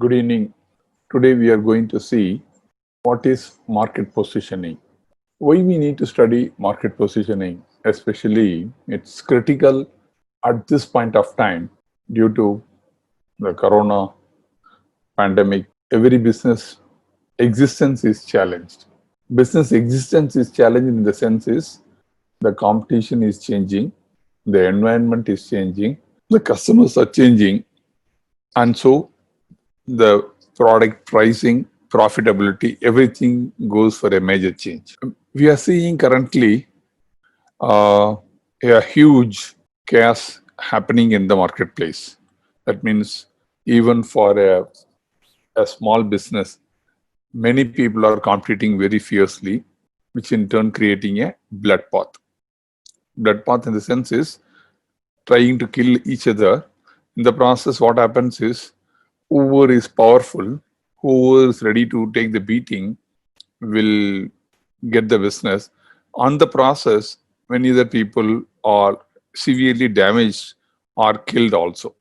Good evening. Today we are going to see what is market positioning. Why we need to study market positioning, especially it's critical at this point of time due to the corona pandemic. Every business existence is challenged. Business existence is challenged in the sense is the competition is changing, the environment is changing, the customers are changing, and so the product pricing, profitability, everything goes for a major change. We are seeing currently uh, a huge chaos happening in the marketplace. That means even for a small business, many people are competing very fiercely, which in turn creating a bloodbath. Bloodbath in the sense is trying to kill each other. In the process, what happens is whoever is powerful, whoever is ready to take the beating, will get the business. On the process, many other people are severely damaged or killed also.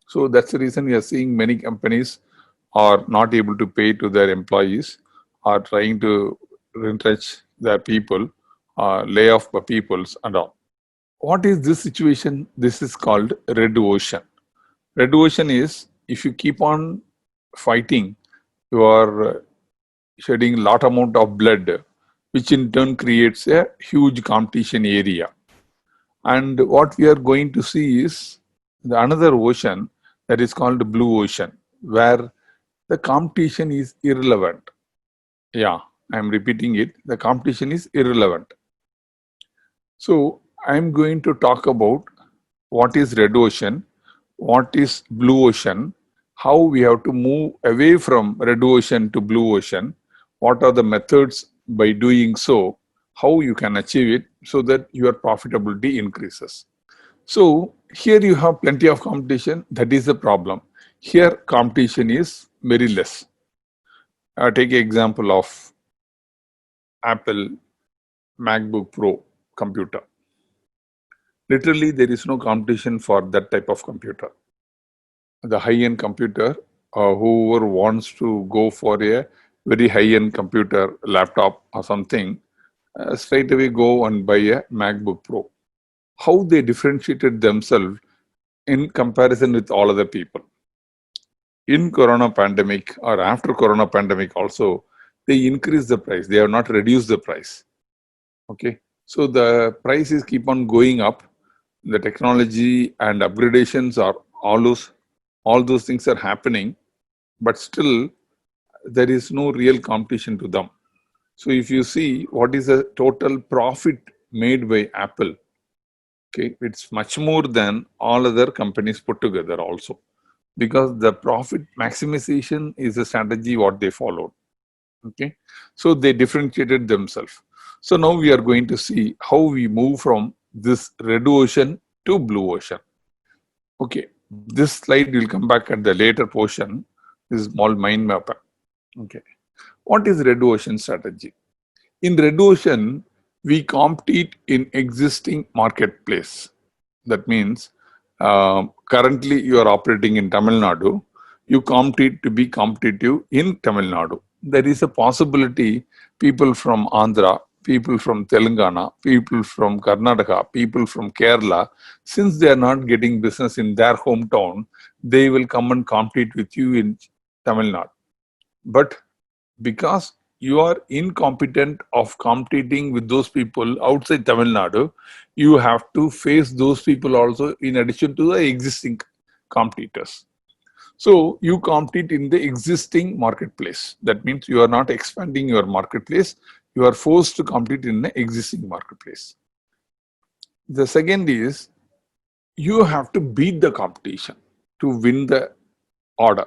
So that's the reason we are seeing many companies are not able to pay to their employees, are trying to retrench their people, lay off the peoples and all. What is this situation? This is called red ocean. Red ocean is if you keep on fighting, you are shedding a lot amount of blood, which in turn creates a huge competition area. And what we are going to see is the another ocean that is called blue ocean, where the competition is irrelevant. Yeah, I'm repeating it. The competition is irrelevant. So I'm going to talk about what is red ocean, what is blue ocean, how we have to move away from red ocean to blue ocean, what are the methods by doing so, how you can achieve it so that your profitability increases. So here you have plenty of competition. That is the problem. Here competition is very less. Take an example of Apple MacBook Pro computer. Literally, there is no competition for that type of computer. The high-end computer, whoever wants to go for a very high-end computer, laptop or something, straight away go and buy a MacBook Pro. How they differentiated themselves in comparison with all other people. In Corona pandemic or after Corona pandemic also, they increased the price. They have not reduced the price. Okay. So the prices keep on going up. The technology and upgradations are all those things are happening, but still there is no real competition to them. So if you see what is the total profit made by Apple, okay, it's much more than all other companies put together also, because the profit maximization is a strategy what they followed. Okay, so they differentiated themselves. So now we are going to see how we move from this red ocean to blue ocean. Okay, this slide will come back at the later portion. This is small mind mapper. Okay, what is red ocean strategy? In red ocean, we compete in existing marketplace. That means currently you are operating in Tamil Nadu, you compete to be competitive in Tamil Nadu. There is a possibility people from Andhra, people from Telangana, people from Karnataka, people from Kerala, since they are not getting business in their hometown, they will come and compete with you in Tamil Nadu. But because you are incompetent of competing with those people outside Tamil Nadu, you have to face those people also in addition to the existing competitors. So you compete in the existing marketplace. That means you are not expanding your marketplace. You are forced to compete in the existing marketplace. The second is you have to beat the competition to win the order.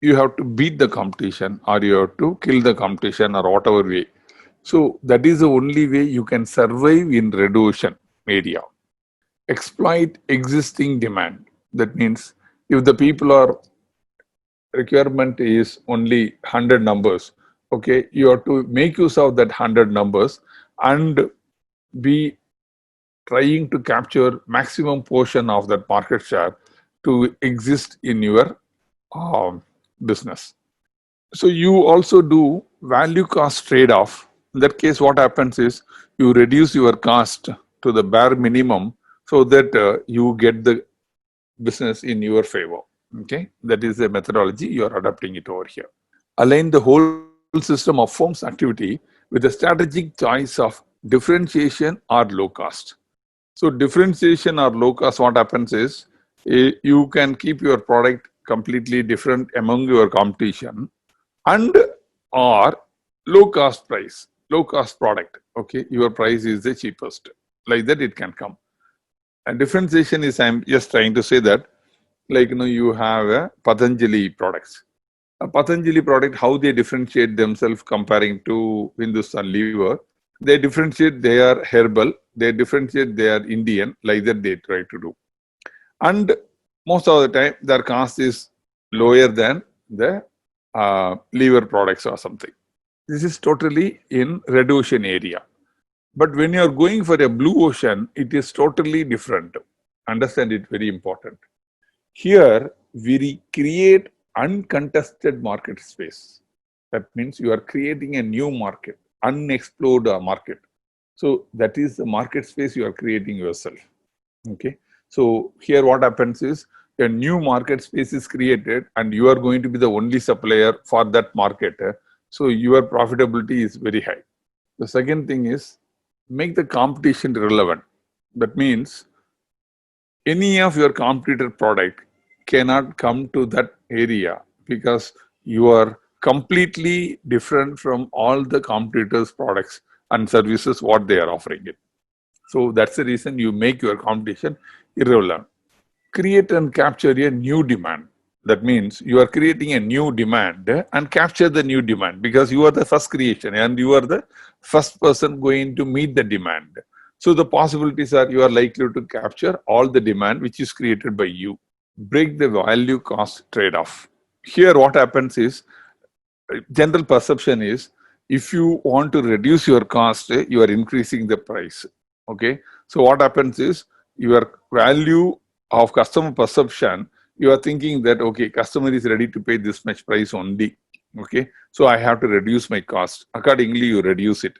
You have to beat the competition or you have to kill the competition or whatever way. So that is the only way you can survive in red ocean area. Exploit existing demand. That means if the people are requirement is only 100 numbers, okay, you have to make use of that 100 numbers and be trying to capture maximum portion of that market share to exist in your um, business. So you also do value cost trade-off. In that case, what happens is you reduce your cost to the bare minimum so that you get the business in your favor. Okay, that is the methodology. You are adapting it over here. Align the whole system of firm's activity with a strategic choice of differentiation or low cost. So differentiation or low cost, what happens is you can keep your product completely different among your competition, and or low cost product. Okay, your price is the cheapest. Like that, it can come. And differentiation is, I'm just trying to say that, like you have a Patanjali products. A Patanjali product, how they differentiate themselves comparing to Hindustan Lever, they differentiate they are herbal, they differentiate they are Indian, like that they try to do. And most of the time, their cost is lower than the lever products or something. This is totally in red ocean area. But when you are going for a blue ocean, it is totally different. Understand it, very important. Here, we create uncontested market space. That means you are creating a new market, unexplored market. So that is the market space you are creating yourself. Okay. So here what happens is a new market space is created and you are going to be the only supplier for that market. So your profitability is very high. The second thing is make the competition relevant. That means any of your competitor product cannot come to that area because you are completely different from all the competitors' products and services what they are offering it. So that's the reason you make your competition irrelevant. Create and capture a new demand. That means you are creating a new demand and capture the new demand because you are the first creation and you are the first person going to meet the demand. So the possibilities are you are likely to capture all the demand which is created by you. Break the value cost trade-off. Here what happens is, general perception is, if you want to reduce your cost, you are increasing the price. Okay. So what happens is your value of customer perception, you are thinking that, okay, customer is ready to pay this much price only. Okay. So I have to reduce my cost. Accordingly, you reduce it.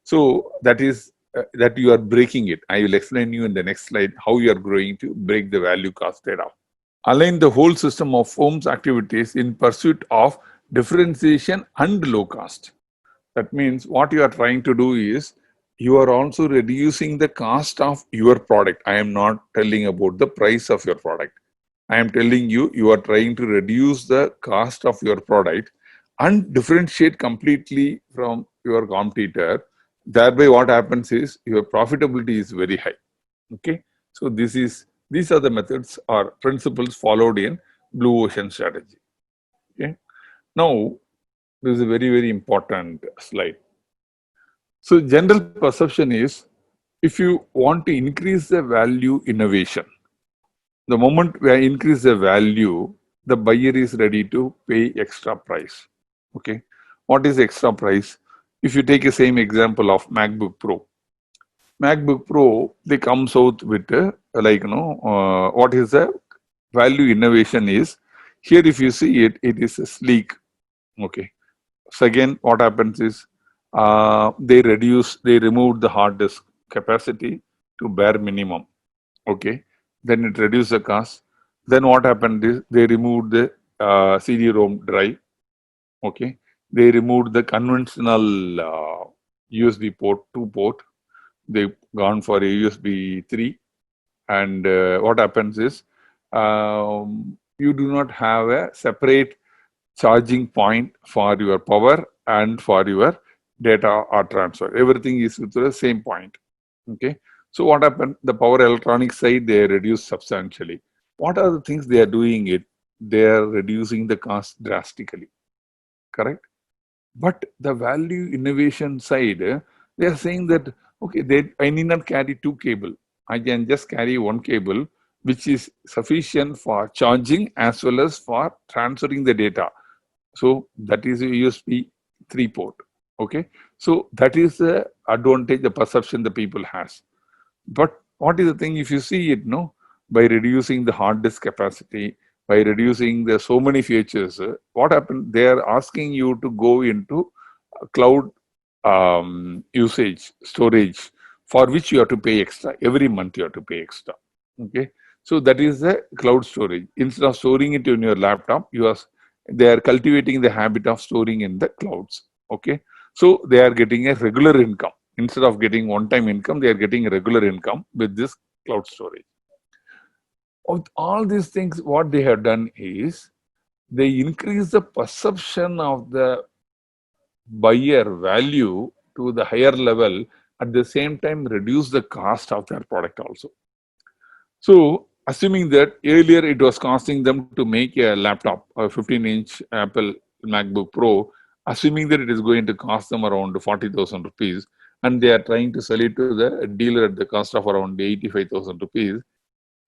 So that is that you are breaking it. I will explain you in the next slide how you are going to break the value cost trade-off. Align the whole system of firm's activities in pursuit of differentiation and low cost. That means what you are trying to do is you are also reducing the cost of your product. I am not telling about the price of your product. I am telling you, you are trying to reduce the cost of your product and differentiate completely from your competitor. Thereby what happens is your profitability is very high. Okay. So these are the methods or principles followed in blue ocean strategy. Okay. Now, this is a very, very important slide. So general perception is, if you want to increase the value innovation, the moment we increase the value, the buyer is ready to pay extra price. Okay. What is extra price? If you take the same example of MacBook Pro. MacBook Pro, they comes out with what is the value innovation is. Here if you see it, it is sleek. Okay. So again, what happens is they remove the hard disk capacity to bare minimum. Okay. Then it reduces the cost. Then what happened is they removed the CD-ROM drive. Okay. They removed the conventional USB port, 2-port. They've gone for a USB 3. And what happens is you do not have a separate charging point for your power and for your data or transfer. Everything is with the same point. Okay. So what happened? The power electronics side, they reduce substantially. What are the things they are doing it? They are reducing the cost drastically. Correct? But the value innovation side, they are saying that, okay, I need not carry 2 cable. I can just carry 1 cable, which is sufficient for charging as well as for transferring the data. So that is a USB 3-port. Okay. So that is the advantage, the perception the people has. But what is the thing? If you see it, no, by reducing the hard disk capacity, by reducing the so many features, what happened? They are asking you to go into cloud usage, storage, for which you have to pay extra. Every month you have to pay extra. Okay. So that is the cloud storage. Instead of storing it in your laptop, they are cultivating the habit of storing in the clouds. Okay. So they are getting a regular income. Instead of getting one-time income, they are getting a regular income with this cloud storage. With all these things, what they have done is they increase the perception of the buyer value to the higher level, at the same time reduce the cost of their product also. So assuming that earlier it was costing them to make a laptop, a 15-inch Apple MacBook Pro, assuming that it is going to cost them around 40,000 rupees, and they are trying to sell it to the dealer at the cost of around 85,000 rupees,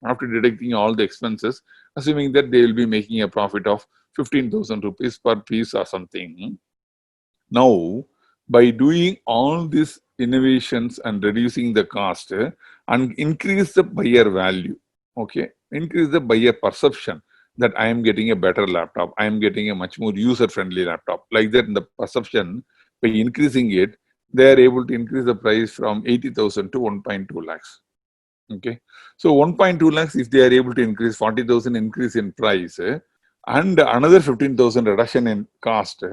after deducting all the expenses, assuming that they will be making a profit of 15,000 rupees per piece or something. Now, by doing all these innovations and reducing the cost and increase the buyer value, okay, increase the buyer perception that I am getting a better laptop, I am getting a much more user-friendly laptop. Like that, in the perception, by increasing it, they are able to increase the price from 80,000 to 1.2 lakhs. Okay, so 1.2 lakhs, if they are able to increase 40,000 increase in price and another 15,000 reduction in cost.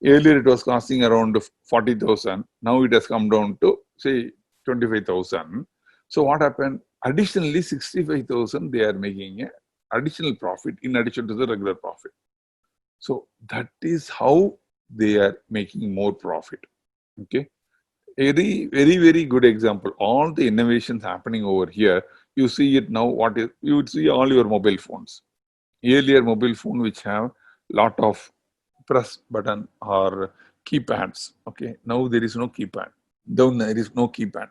Earlier it was costing around 40,000. Now it has come down to say 25,000. So what happened? Additionally, 65,000 they are making a additional profit in addition to the regular profit. So that is how they are making more profit. Okay. Very good example. All the innovations happening over here, you see it now. You would see all your mobile phones. Earlier mobile phone which have lot of press button or keypads. Okay, now there is no keypad. Down there is no keypad.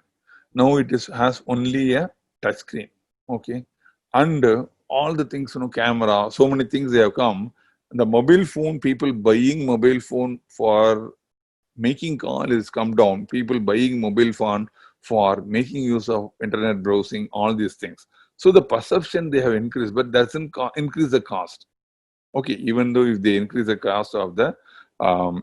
Now it has only a touch screen. Okay, and all the things, camera, so many things they have come. The mobile phone, people buying mobile phone for making call is come down. People buying mobile phone for making use of internet browsing, all these things. So the perception they have increased, but doesn't increase the cost. Okay, even though if they increase the cost of the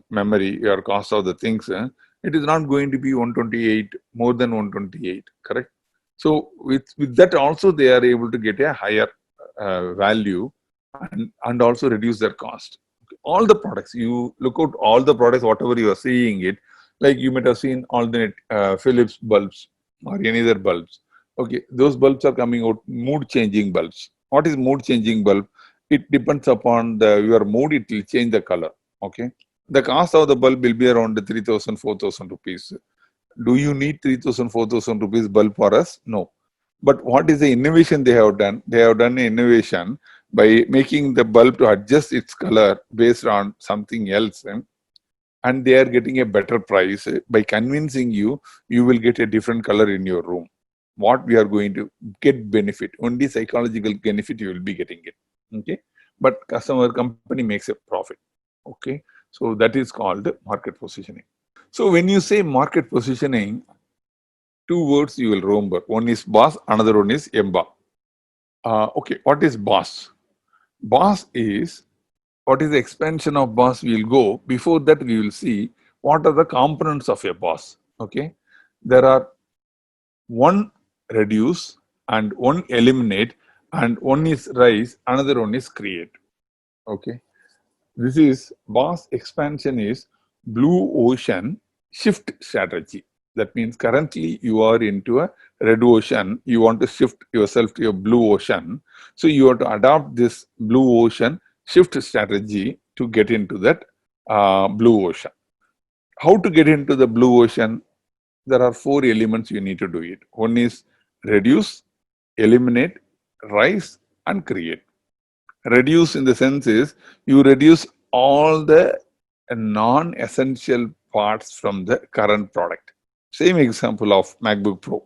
memory or cost of the things, it is not going to be 128, more than 128, correct? So with that also they are able to get a higher value and also reduce their cost. All the products, you look at all the products, whatever you are seeing it, like you might have seen alternate Philips bulbs or any other bulbs. Okay, those bulbs are coming out mood changing bulbs. What is mood changing bulb? It depends upon your mood, it will change the color. Okay, the cost of the bulb will be around 3,000, 4,000 rupees. Do you need 3,000, 4,000 rupees bulb for us? No. But what is the innovation they have done? They have done an innovation by making the bulb to adjust its color based on something else. And they are getting a better price by convincing you, you will get a different color in your room. What we are going to get benefit, only psychological benefit you will be getting it. Okay, but customer company makes a profit. Okay, so that is called market positioning. So when you say market positioning, two words you will remember. One is boss, another one is EMBA. Okay, what is boss? Boss is, what is the expansion of boss we will go. Before that, we will see what are the components of a boss. Okay, there are one reduce and one eliminate, and one is rise, another one is create. Okay, this is boss expansion is blue ocean shift strategy. That means currently you are into a red ocean, you want to shift yourself to a blue ocean. So you have to adopt this blue ocean shift strategy to get into that blue ocean. How to get into the blue ocean? There are four elements you need to do it. One is reduce, eliminate, rise, and create. Reduce in the sense is you reduce all the non-essential parts from the current product. Same example of MacBook Pro.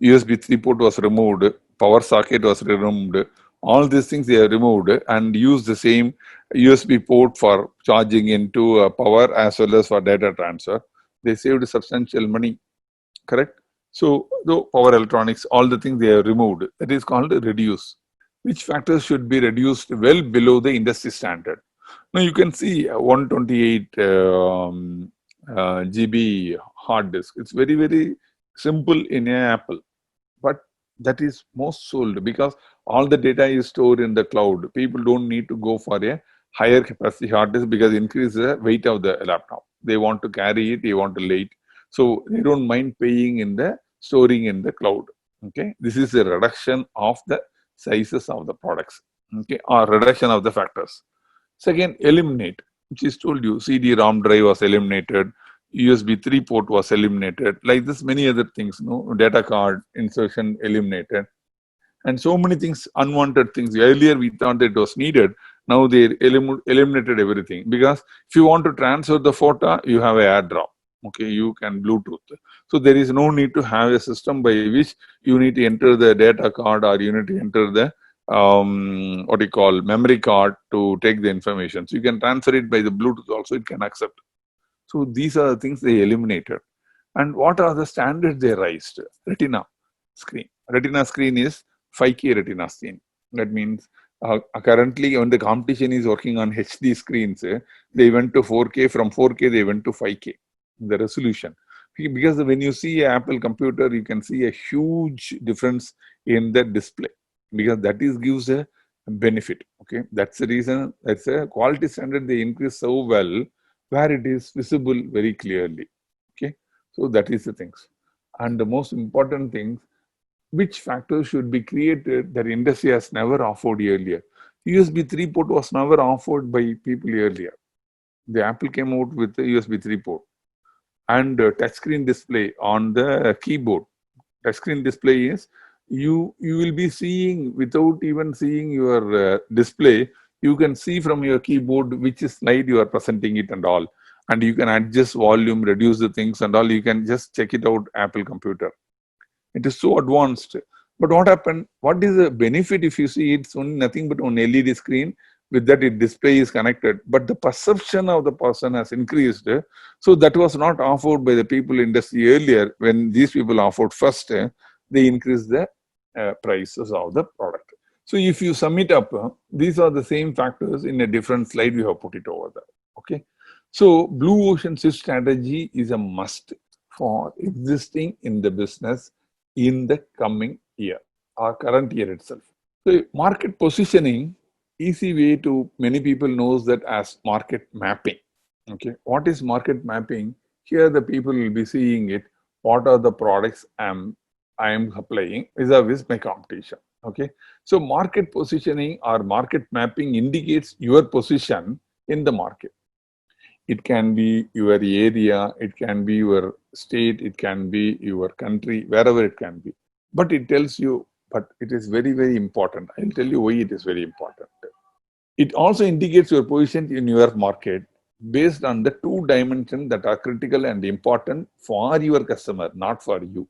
USB 3 port was removed, power socket was removed, all these things they are removed and use the same USB port for charging into power as well as for data transfer. They saved substantial money, correct? So, though power electronics, all the things they have removed, that is called reduce. which factors should be reduced well below the industry standard. Now you can see 128 GB hard disk. It's very, very simple in an Apple, but that is most sold because all the data is stored in the cloud. People don't need to go for a higher capacity hard disk because it increases the weight of the laptop. They want to carry it, they want to lay it. So they don't mind paying in the storing in the cloud. Okay, this is a reduction of the sizes of the products. Okay, or reduction of the factors. Second, eliminate, which is told you CD-ROM drive was eliminated, USB 3 port was eliminated, like this many other things, no data card insertion eliminated, and so many things, unwanted things. Earlier we thought that it was needed, now they eliminated everything because if you want to transfer the photo, you have a AirDrop. Okay, you can Bluetooth. So there is no need to have a system by which you need to enter the data card or you need to enter the what do you call memory card to take the information. So you can transfer it by the Bluetooth also, it can accept. So these are the things they eliminated. And what are the standards they raised? Retina screen. Retina screen is 5K retina screen. That means currently when the competition is working on HD screens, they went to 4K, from 4K they went to 5K, the resolution. Because when you see an Apple computer, you can see a huge difference in the display because that is gives a benefit. Okay, that's the reason. That's a quality standard they increase so well where it is visible very clearly. Okay, so that is the things. And the most important things, which factors should be created that industry has never offered earlier. USB 3 port was never offered by people earlier. The Apple came out with the USB 3 port and touchscreen display on the keyboard. Touchscreen display is you will be seeing without even seeing your display. You can see from your keyboard which slide you are presenting it and all, and you can adjust volume, reduce the things and all. You can just check it out Apple computer. It is so advanced. But what happened? What is the benefit if you see it's only nothing but on LED screen? With that, it display is connected, but the perception of the person has increased. So that was not offered by the people industry earlier. When these people offered first, they increased the prices of the product. So if you sum it up, these are the same factors in a different slide. We have put it over there. Okay. So blue ocean shift strategy is a must for existing in the business in the coming year or current year itself. So market positioning, easy way to many people knows that as market mapping. Okay, what is market mapping? Here the people will be seeing it. What are the products I am supplying vis-a-vis my competition? Okay, so market positioning or market mapping indicates your position in the market. It can be your area, it can be your state, it can be your country, wherever it can be. But it tells you, but it is very, very important. I'll tell you why it is very important. It also indicates your position in your market based on the two dimensions that are critical and important for your customer, not for you.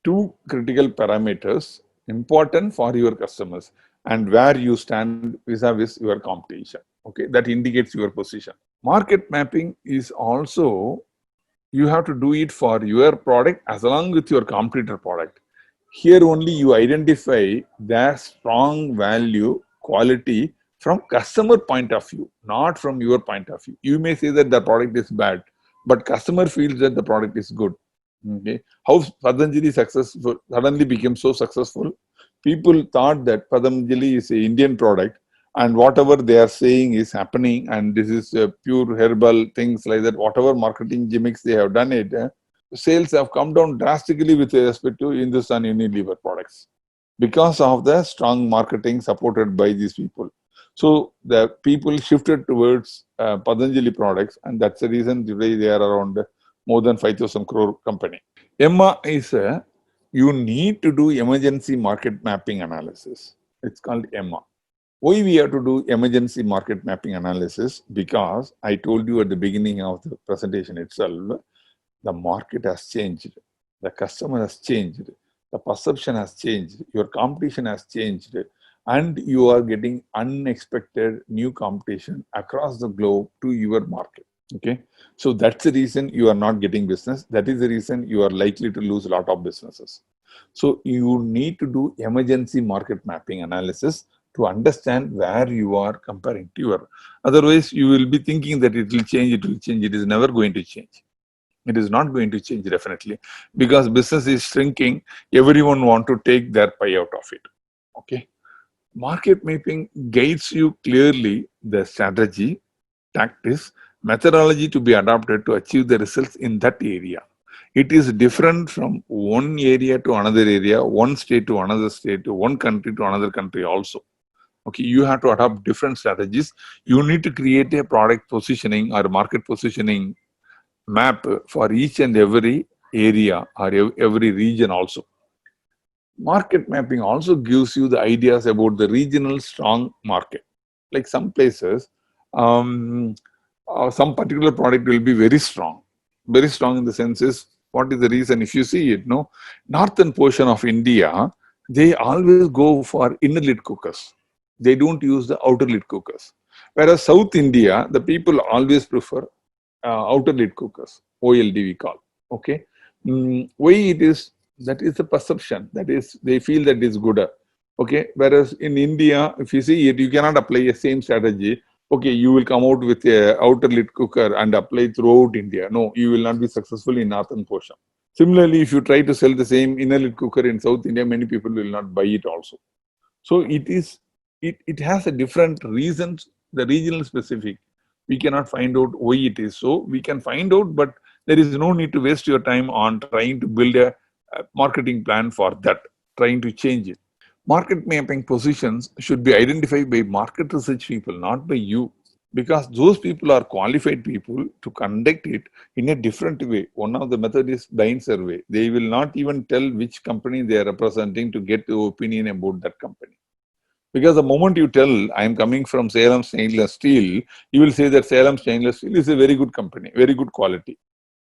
Two critical parameters important for your customers and where you stand vis-a-vis your competition. Okay, that indicates your position. Market mapping is also, you have to do it for your product as along with your competitor product. Here only you identify their strong value, quality from customer point of view, not from your point of view. You may say that the product is bad, but customer feels that the product is good. Okay, how Patanjali successful suddenly became so successful? People thought that Patanjali is an Indian product, and whatever they are saying is happening, and this is pure herbal things like that. Whatever marketing gimmicks they have done it, sales have come down drastically with respect to Hindustan Unilever products because of the strong marketing supported by these people. So the people shifted towards Patanjali products, and that's the reason today they are around more than 5,000 crore company. EMMA is you need to do emergency market mapping analysis. It's called EMMA. Why we have to do emergency market mapping analysis? Because I told you at the beginning of the presentation itself, the market has changed, the customer has changed, the perception has changed, your competition has changed, and you are getting unexpected new competition across the globe to your market. Okay, so that's the reason you are not getting business. That is the reason you are likely to lose a lot of businesses. So you need to do emergency market mapping analysis to understand where you are comparing to your. Otherwise, you will be thinking that it will change, it will change. It is never going to change. It is not going to change definitely, because business is shrinking. Everyone want to take their pie out of it. Okay. Market mapping guides you clearly the strategy, tactics, methodology to be adopted to achieve the results in that area. It is different from one area to another area, one state to another state, one country to another country also. Okay, you have to adopt different strategies. You need to create a product positioning or market positioning map for each and every area or every region also. Market mapping also gives you the ideas about the regional strong market. Like some places, um, some particular product will be very strong. Very strong in the sense is, what is the reason? If you see it, no, northern portion of India, they always go for inner lid cookers. They don't use the outer lid cookers. Whereas South India, the people always prefer outer lid cookers, OLD we call. Okay, why it is? That is the perception. That is, they feel that is good. Okay, whereas in India, if you see it, you cannot apply the same strategy. Okay, you will come out with a outer lid cooker and apply throughout India. No, you will not be successful in northern portion. Similarly, if you try to sell the same inner lid cooker in South India, many people will not buy it also. So it has a different reasons, the regional specific. We cannot find out why it is so. We can find out, but there is no need to waste your time on trying to build a marketing plan for that, trying to change it. Market mapping positions should be identified by market research people, not by you, because those people are qualified people to conduct it in a different way. One of the method is blind survey. They will not even tell which company they are representing to get the opinion about that company. Because the moment you tell, I am coming from Salem Stainless Steel, you will say that Salem Stainless Steel is a very good company, very good quality.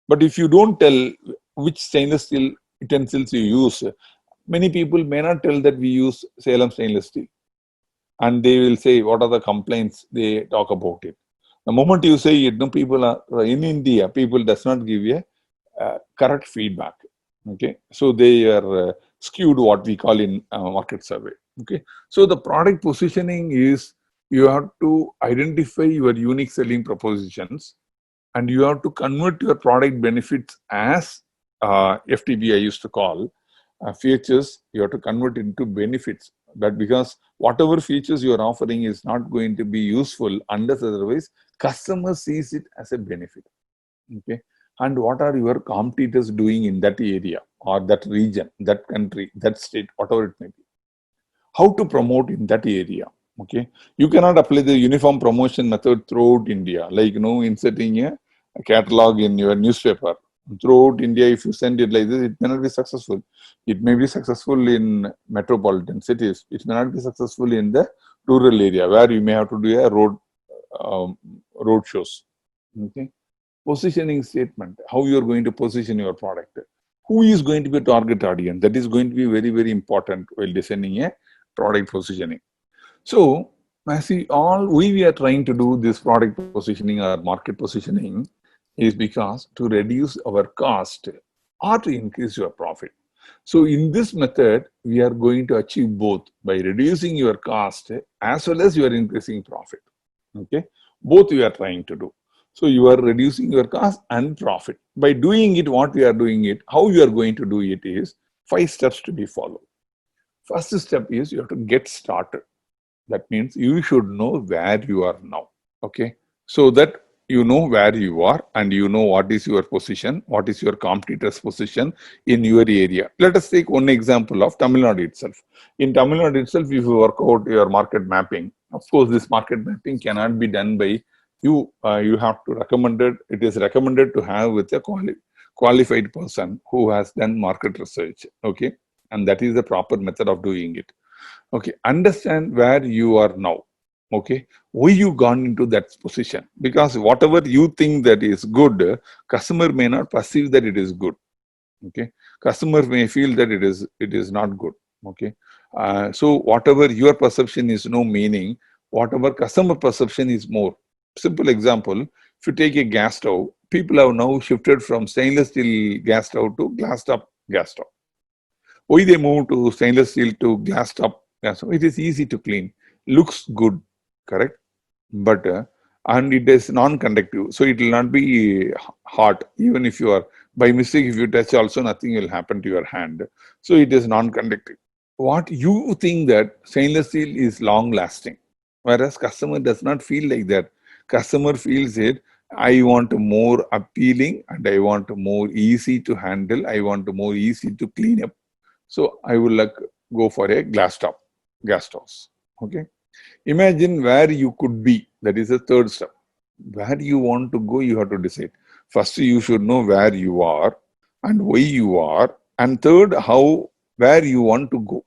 But if you don't tell which stainless steel utensils you use, many people may not tell that we use Salem Stainless Steel. And they will say, what are the complaints? They talk about it. The moment you say it, no, people are, in India, people does not give you a correct feedback. Okay, so they are skewed, what we call in market survey. Okay, so the product positioning is, you have to identify your unique selling propositions, and you have to convert your product benefits as FTB I used to call features. You have to convert into benefits. That because whatever features you are offering is not going to be useful unless otherwise customer sees it as a benefit. Okay, and what are your competitors doing in that area or that region, that country, that state, whatever it may be. How to promote in that area. Okay, you cannot apply the uniform promotion method throughout India, like inserting a catalog in your newspaper throughout India. If you send it like this, it may not be successful. It may be successful in metropolitan cities. It may not be successful in the rural area where you may have to do a road shows. Okay, positioning statement, how you are going to position your product, who is going to be target audience. That is going to be very, very important while designing a product positioning. So as we are trying to do this product positioning or market positioning is because to reduce our cost or to increase your profit. So in this method, we are going to achieve both by reducing your cost as well as you are increasing profit. Okay, both we are trying to do. So you are reducing your cost and profit. By doing it, what we are doing it, how you are going to do it is 5 steps to be followed. First step is you have to get started. That means you should know where you are now. Okay, so that you know where you are and you know what is your position, what is your competitor's position in your area. Let us take one example of Tamil Nadu itself. In Tamil Nadu itself, if you work out your market mapping, of course, this market mapping cannot be done by you. You have to recommend it. It is recommended to have with a qualified person who has done market research. Okay, and that is the proper method of doing it. Okay, understand where you are now. Okay, why you gone into that position? Because whatever you think that is good, customer may not perceive that it is good. Okay, customer may feel that it is not good. Okay, so whatever your perception is no meaning, whatever customer perception is more. Simple example: if you take a gas stove, people have now shifted from stainless steel gas stove to glass top gas stove. Why they move to stainless steel to glass top? Yeah, so it is easy to clean, looks good, correct? But and it is non-conductive, so it will not be hot. Even if you are by mistake, if you touch, also nothing will happen to your hand. So it is non-conductive. What you think that stainless steel is long-lasting, whereas customer does not feel like that. Customer feels it. I want more appealing and I want more easy to handle. I want more easy to clean up. So I will like go for a glass top, gas stoves. Okay. Imagine where you could be. That is the third step. Where you want to go, you have to decide. First, you should know where you are and why you are. And third, where you want to go.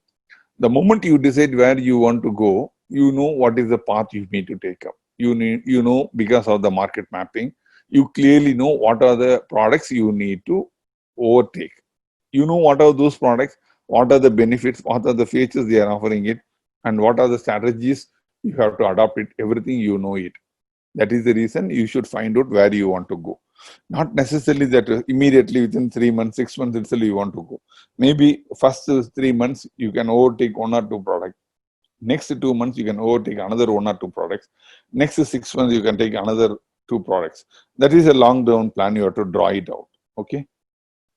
The moment you decide where you want to go, you know what is the path you need to take up. You know, because of the market mapping, you clearly know what are the products you need to overtake. You know what are those products, what are the benefits, what are the features they are offering it, and what are the strategies you have to adopt it. Everything you know it. That is the reason you should find out where you want to go. Not necessarily that immediately within 3 months, 6 months itself you want to go. Maybe first 3 months you can overtake one or two products. Next 2 months you can overtake another one or two products. Next 6 months you can take another two products. That is a long-term plan. You have to draw it out. Okay,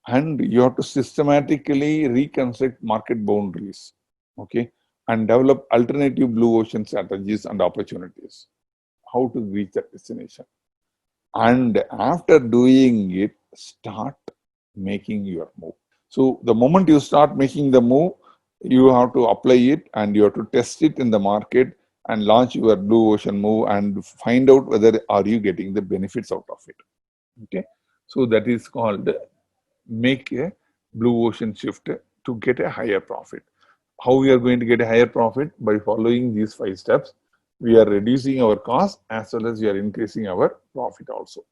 and you have to systematically reconstruct market boundaries. Okay, and develop alternative blue ocean strategies and opportunities. How to reach that destination. And after doing it, start making your move. So the moment you start making the move, you have to apply it and you have to test it in the market and launch your blue ocean move and find out whether are you getting the benefits out of it. Okay, so that is called make a blue ocean shift to get a higher profit. How we are going to get a higher profit? By following these 5 steps. We are reducing our cost as well as we are increasing our profit also.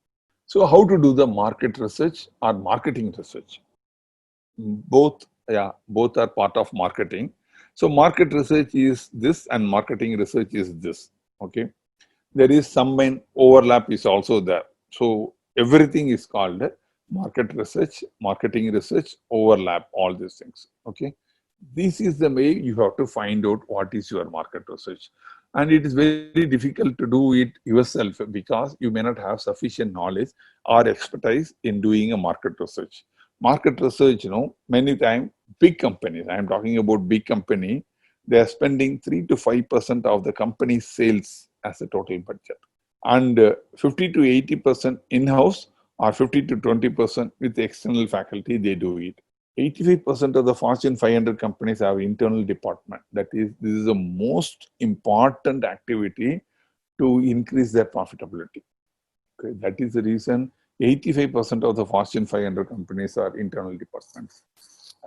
So how to do the market research or marketing research? Both, yeah, both are part of marketing. So market research is this and marketing research is this. Okay, there is some overlap is also there. So everything is called market research, marketing research, overlap, all these things. Okay, this is the way you have to find out what is your market research. And it is very difficult to do it yourself because you may not have sufficient knowledge or expertise in doing a market research. Market research, many times big companies, I am talking about big company, they are spending 3 to 5% of the company's sales as a total budget. And 50 to 80% in-house or 50 to 20% with external faculty, they do it. 85% of the Fortune 500 companies have internal department. That is, this is the most important activity to increase their profitability. Okay, that is the reason 85% of the Fortune 500 companies are internal departments.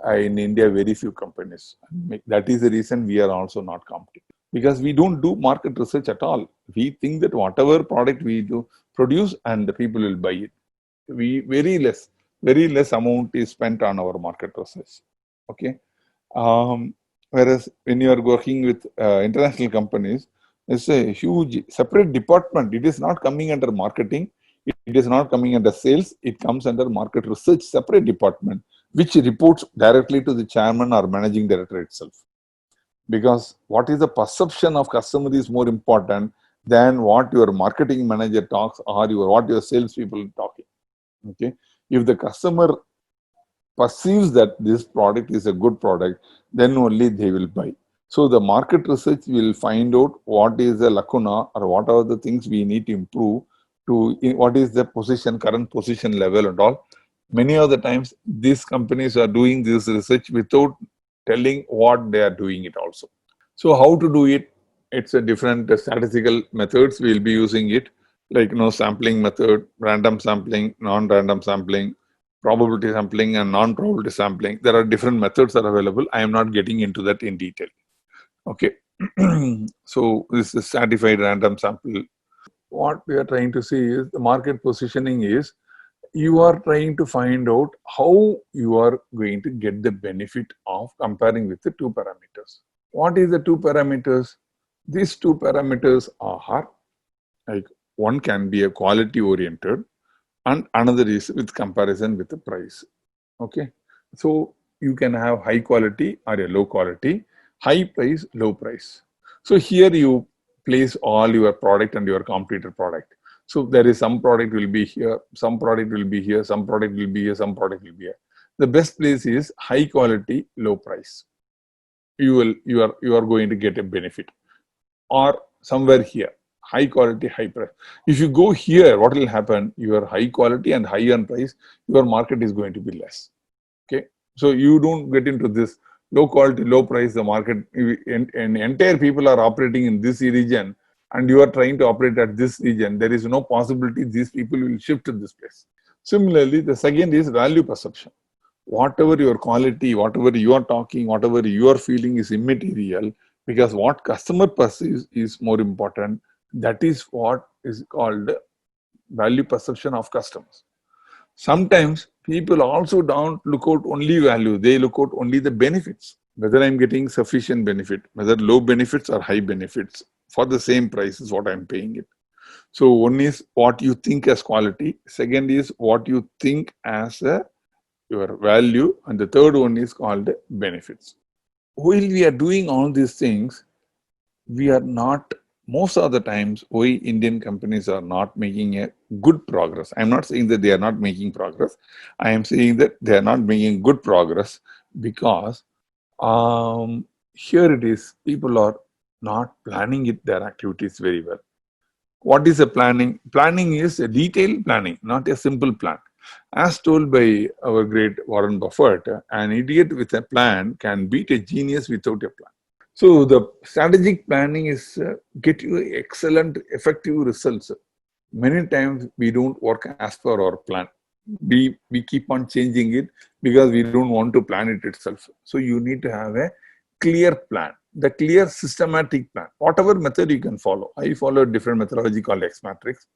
In India, very few companies. That is the reason we are also not competing because we don't do market research at all. We think that whatever product we do produce and the people will buy it. We very less amount is spent on our market research. Okay, whereas when you are working with international companies, it's a huge separate department. It is not coming under marketing. It is not coming under sales. It comes under market research, separate department, which reports directly to the chairman or managing director itself. Because what is the perception of customer is more important than what your marketing manager talks or what your salespeople are talking. Okay, if the customer perceives that this product is a good product, then only they will buy. So the market research will find out what is the lacuna or what are the things we need to improve to what is the current position level and all. Many of the times these companies are doing this research without telling what they are doing it also. So how to do it? It's a different statistical methods we'll be using it, like sampling method, random sampling, non-random sampling, probability sampling and non-probability sampling. There are different methods that are available. I am not getting into that in detail. Okay. So this is stratified random sample. What we are trying to see is the market positioning is you are trying to find out how you are going to get the benefit of comparing with the two parameters. What is the two parameters? These two parameters are like one can be a quality oriented and another is with comparison with the price. Okay, so you can have high quality or a low quality, high price, low price. So here you place all your product and your competitor product. So there is some product will be here, some product will be here, some product will be here, some product will be here. The best place is high quality, low price. You are going to get a benefit. Or somewhere here, high quality, high price. If you go here, what will happen? Your high quality and high on price, your market is going to be less. Okay, so you don't get into this low quality, low price. The market and entire people are operating in this region, and you are trying to operate at this region. There is no possibility these people will shift to this place. Similarly, the second is value perception. Whatever your quality, whatever you are talking, whatever you are feeling is immaterial, because what customer perceives is more important. That is what is called value perception of customers. Sometimes people also don't look out only value, they look out only the benefits. Whether I'm getting sufficient benefit, whether low benefits or high benefits for the same price is what I'm paying it. So one is what you think as quality, second is what you think as your value, and the third one is called benefits. While we are doing all these things, we are not, most of the times, we Indian companies are not making a good progress. I'm not saying that they are not making progress. I am saying that they are not making good progress because here it is, people are not planning their activities very well. What is a planning? Planning is a detailed planning, not a simple plan. As told by our great Warren Buffett, an idiot with a plan can beat a genius without a plan. So the strategic planning is get you excellent, effective results. Many times we don't work as per our plan. We keep on changing it because we don't want to plan it itself. So you need to have a clear plan, the clear systematic plan, whatever method you can follow. I follow a different methodology called X matrix.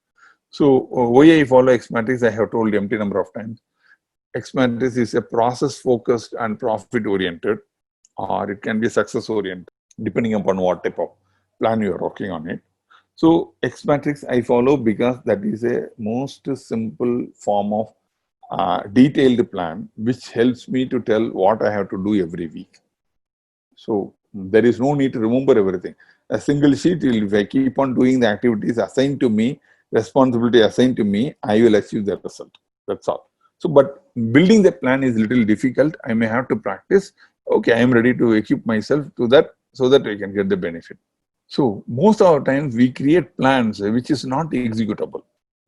So why I follow X matrix, I have told empty number of times. X matrix is a process focused and profit oriented, or it can be success oriented, depending upon what type of plan you are working on it. So X matrix I follow because that is a most simple form of detailed plan, which helps me to tell what I have to do every week. So there is no need to remember everything. A single sheet, if I keep on doing the activities assigned to me, responsibility assigned to me, I will achieve the result. That's all. So, but building the plan is little difficult. I may have to practice. Okay, I am ready to equip myself to that so that I can get the benefit. So most of the times we create plans which is not executable.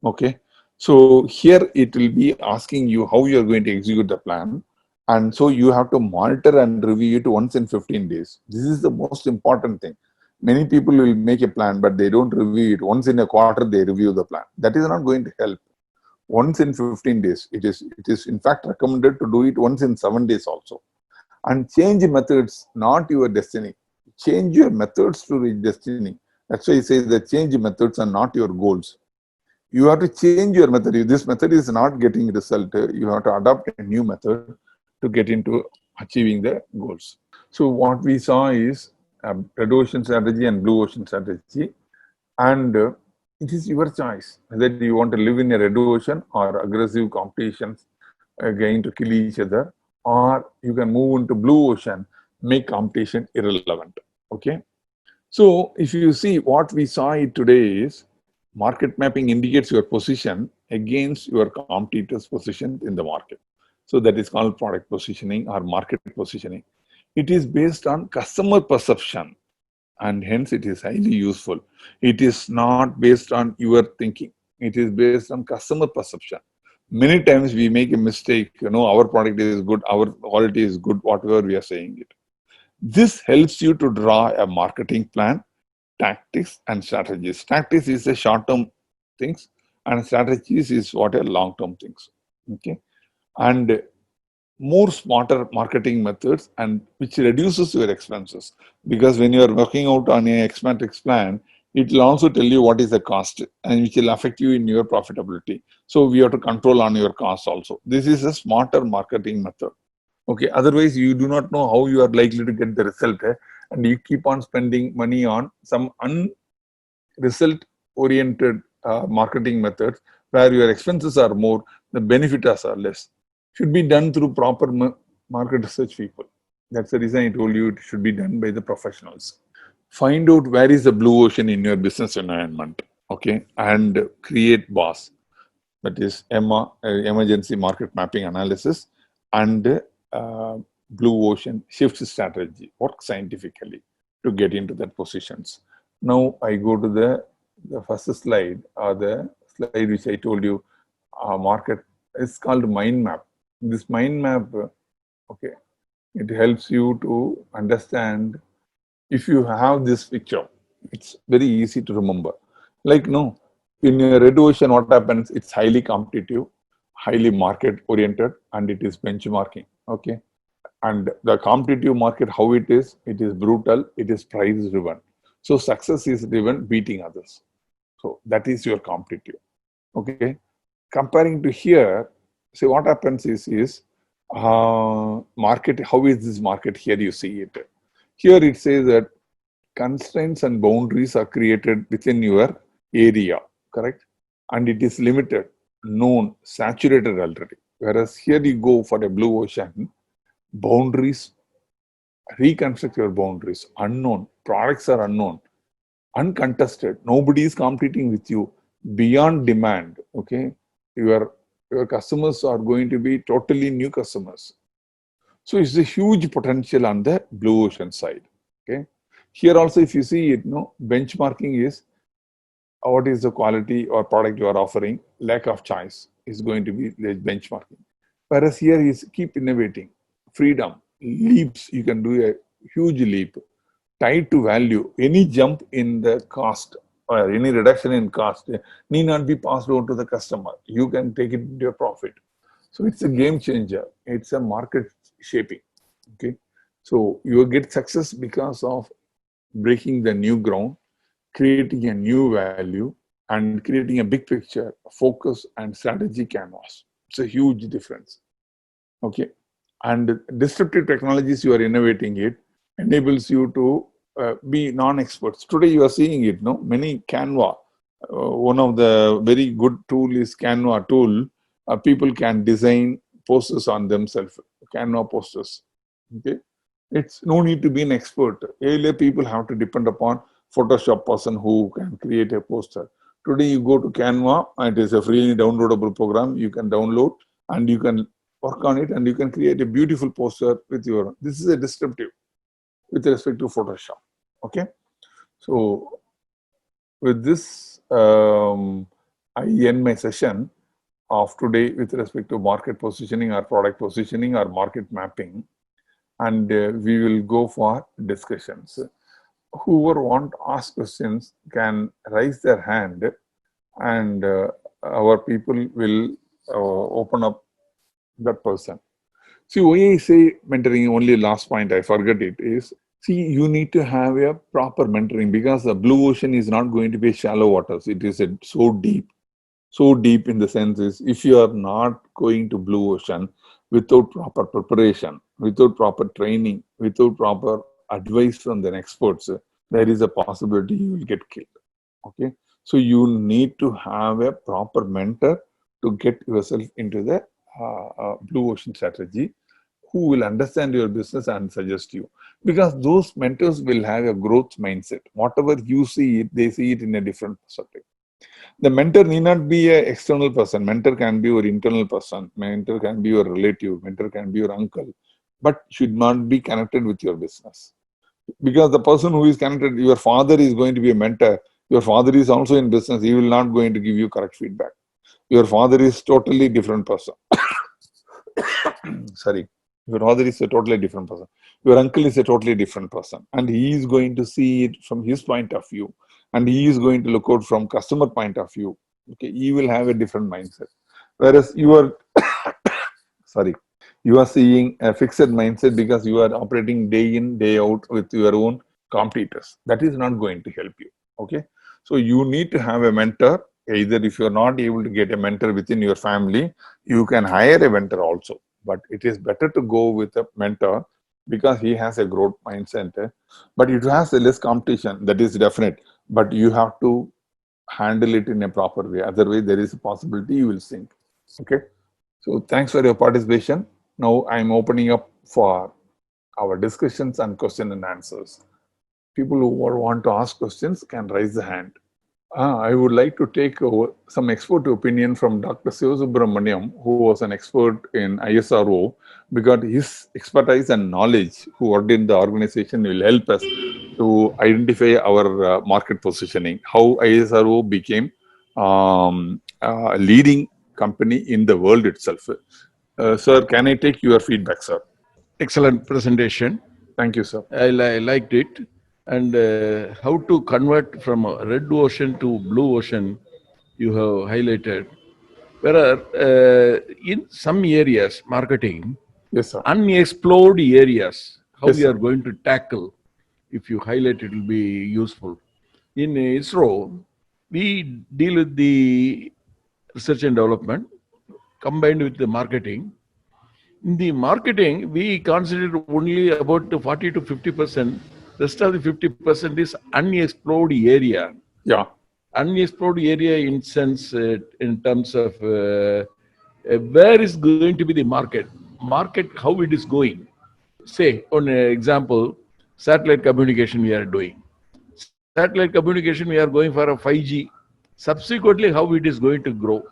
Okay. So here it will be asking you how you are going to execute the plan. And so you have to monitor and review it once in 15 days. This is the most important thing. Many people will make a plan, but they don't review it. Once in a quarter, they review the plan. That is not going to help. Once in 15 days, it is in fact recommended to do it once in 7 days also. And change methods, not your destiny. Change your methods to reach destiny. That's why I say that change methods are not your goals. You have to change your method. If this method is not getting result, you have to adopt a new method to get into achieving the goals. So what we saw is red ocean strategy and blue ocean strategy, and it is your choice whether you want to live in a red ocean or aggressive competitions going to kill each other, or you can move into blue ocean, make competition irrelevant. Okay. So if you see what we saw it today is market mapping indicates your position against your competitors' position in the market. So that is called product positioning or market positioning. It is based on customer perception, and hence it is highly useful. It is not based on your thinking. It is based on customer perception. Many times we make a mistake, our product is good, our quality is good, whatever we are saying it. This helps you to draw a marketing plan, tactics and strategies. Tactics is a short-term things, and strategies is what are long-term things. Okay. And more smarter marketing methods, and which reduces your expenses, because when you are working out on a X matrix plan, it will also tell you what is the cost and which will affect you in your profitability. So we have to control on your costs also. This is a smarter marketing method. Okay, otherwise you do not know how you are likely to get the result, and you keep on spending money on some result oriented marketing methods where your expenses are more, the benefits are less. Should be done through proper market research people. That's the reason I told you it should be done by the professionals. Find out where is the blue ocean in your business environment, okay, and create BOSS, that is emergency market mapping analysis, and blue ocean shift strategy. Work scientifically to get into that positions. Now I go to the first slide, or the slide which I told you, market. It's called mind map. This mind map, okay, it helps you to understand. If you have this picture, it's very easy to remember. Like, no, in a red ocean, what happens? It's highly competitive, highly market oriented, and it is benchmarking. Okay. And the competitive market, how it is brutal, it is price driven. So success is driven beating others. So that is your competitive. Okay. Comparing to here, see what happens is market, how is this market here? You see it. Here it says that constraints and boundaries are created within your area, correct? And it is limited, known, saturated already. Whereas here you go for a blue ocean, boundaries, reconstruct your boundaries, unknown, products are unknown, uncontested, nobody is competing with you, beyond demand, okay? Your customers are going to be totally new customers. So it's a huge potential on the blue ocean side, okay? Here also, if you see it, no, benchmarking is what is the quality or product you are offering, lack of choice is going to be the benchmarking. Whereas here is keep innovating, freedom, leaps, you can do a huge leap, tied to value. Any jump in the cost or any reduction in cost need not be passed on to the customer. You can take it into your profit. So it's a game changer. It's a market shaping, okay? So you get success because of breaking the new ground, creating a new value, and creating a big picture, focus, and strategy canvas. It's a huge difference. Okay. And disruptive technologies, you are innovating it, enables you to be non-experts. Today you are seeing it, no? Many Canva, one of the very good tool is Canva tool. People can design posters on themselves, Canva posters. Okay. It's no need to be an expert. Earlier people have to depend upon Photoshop person who can create a poster. Today you go to Canva, and it is a freely downloadable program. You can download and you can work on it, and you can create a beautiful poster with your, this is a descriptive with respect to Photoshop. Okay. So with this, I end my session of today with respect to market positioning or product positioning or market mapping. And we will go for discussions. Whoever want to ask questions can raise their hand, and our people will open up that person. See, why I say mentoring, only last point, I forget it, is, see, you need to have a proper mentoring, because the blue ocean is not going to be shallow waters. It is so deep. So deep in the sense is, if you are not going to blue ocean without proper preparation, without proper training, without proper advice from the experts, there is a possibility you will get killed. Okay. So you need to have a proper mentor to get yourself into the blue ocean strategy, who will understand your business and suggest you. Because those mentors will have a growth mindset. Whatever you see it, they see it in a different perspective. The mentor need not be an external person. Mentor can be your internal person. Mentor can be your relative. Mentor can be your uncle, but should not be connected with your business. Because the person who is connected, your father is going to be a mentor. Your father is also in business. He will not going to give you correct feedback. Your father is totally different person. Sorry. Your father is a totally different person. Your uncle is a totally different person. And he is going to see it from his point of view. And he is going to look out from customer point of view. Okay, he will have a different mindset. Whereas you are, sorry, you are seeing a fixed mindset because you are operating day in, day out with your own competitors. That is not going to help you. Okay, so you need to have a mentor. Either if you are not able to get a mentor within your family, you can hire a mentor also. But it is better to go with a mentor because he has a growth mindset. But it has a less competition. That is definite. But you have to handle it in a proper way. Otherwise, there is a possibility you will sink. Okay. So thanks for your participation. Now I'm opening up for our discussions and question and answers. People who want to ask questions can raise the hand. I would like to take some expert opinion from Dr. Sivasubramaniam, who was an expert in ISRO, because his expertise and knowledge, who worked in the organization, will help us to identify our market positioning, how ISRO became a leading company in the world itself. Sir, can I take your feedback, sir? Excellent presentation. Thank you, sir. I liked it. And how to convert from a red ocean to blue ocean, you have highlighted. Where in some areas, marketing, Yes, sir. unexplored areas, how Yes, we sir. are going to tackle, if you highlight it will be useful. In ISRO, we deal with the research and development combined with the marketing. In the marketing, we consider only about 40 to 50%. Rest of the 50% is unexplored area. Yeah. Unexplored area in sense, in terms of where is going to be the market, how it is going. Say, on an example, satellite communication we are doing. Satellite communication we are going for a 5G. Subsequently, how it is going to grow.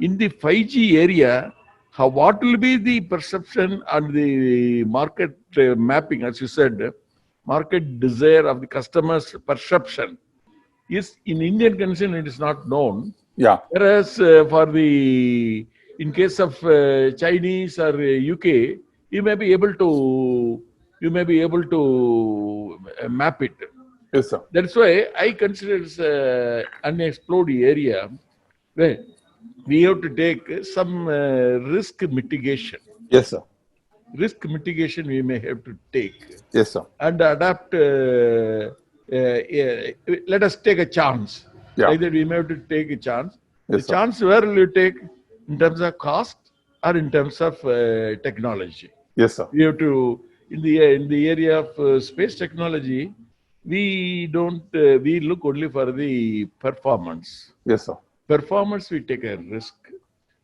In the 5G area, what will be the perception and the market mapping, as you said, market desire of the customer's perception is in Indian condition it is not known. Yeah. Whereas in case of Chinese or UK, you may be able to map it. Yes, sir. That's why I consider it's an unexplored area where we have to take some risk mitigation. Yes, sir. Risk mitigation we may have to take. Yes, sir. And adapt. Let us take a chance. Yeah. Like that we may have to take a chance. Yes, The sir. chance where will you take in terms of cost or in terms of technology? Yes, sir. We have to in the area of space technology. We don't. We look only for the performance. Yes, sir. Performance we take a risk,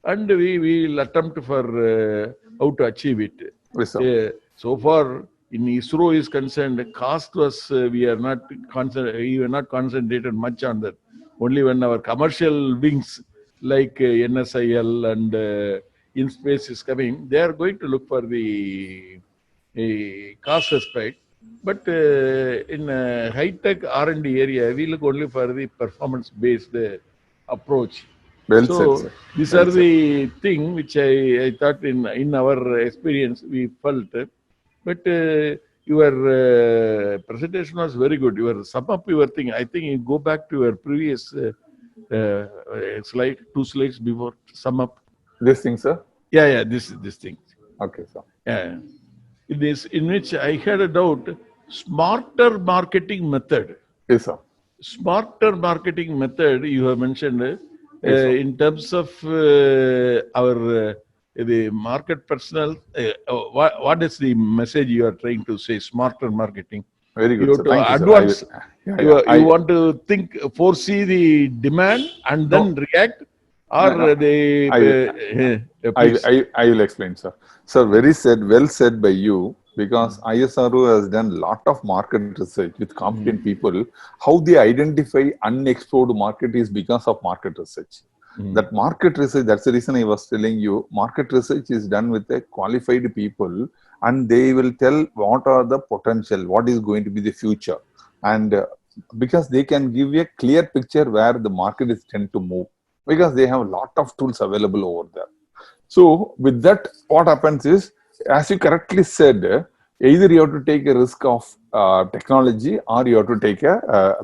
and we will attempt for how to achieve it. Yes, sir. So far, in ISRO is concerned, cost was we are not concentrated much on that. Only when our commercial wings like NSIL and InSpace is coming, they are going to look for the cost aspect. But in high-tech R&D area, we look only for the performance-based approach. Well So said, sir. these Well are said. the thing which I thought in our experience we felt. But your presentation was very good. You sum up your thing. I think you go back to your previous slide, 2 slides before, sum up. This thing, sir? Yeah, this thing. Okay, sir. Yeah. In which I had a doubt, smarter marketing method. Yes, sir. Smarter marketing method you have mentioned Yes, sir. in terms of our the market personnel. What is the message you are trying to say? Smarter marketing. Very You good, have sir. to Thank you, sir. advance. Yeah, You want to think, foresee the demand and then react, or No, please. I will explain, sir. Sir, well said by you, because ISRO has done a lot of market research with competent people. How they identify unexplored market is because of market research. That market research, that's the reason I was telling you, market research is done with a qualified people, and they will tell what are the potential, what is going to be the future. And because they can give you a clear picture where the market is tend to move, because they have a lot of tools available over there. So with that, what happens is, as you correctly said, either you have to take a risk of technology, or you have to take a